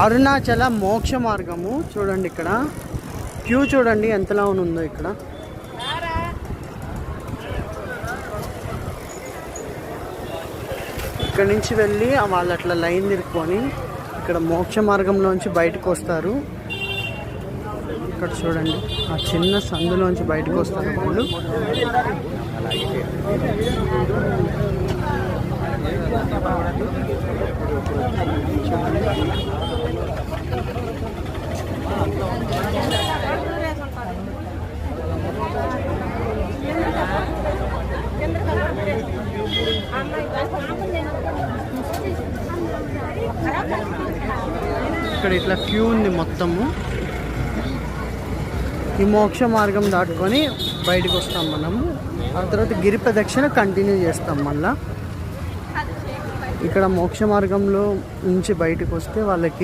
అరుణాచల మోక్ష మార్గము చూడండి. ఇక్కడ క్యూ చూడండి ఎంతలా ఉందో. ఇక్కడ ఇక్కడ నుంచి వెళ్ళి వాళ్ళు అట్లా లైన్ తిరుక్కొని ఇక్కడ మోక్ష మార్గంలోంచి బయటకు వస్తారు. ఇక్కడ చూడండి ఆ చిన్న సందులోంచి బయటకు వస్తారు వాళ్ళు. ఇక్కడ ఇట్లా క్యూ ఉంది మొత్తము. ఈ మోక్ష మార్గం దాటుకొని బయటకు వస్తాం మనము. ఆ తర్వాత గిరి ప్రదక్షిణ కంటిన్యూ చేస్తాం మళ్ళా. ఇక్కడ మోక్ష మార్గంలో నుంచి బయటకు వస్తే వాళ్ళకి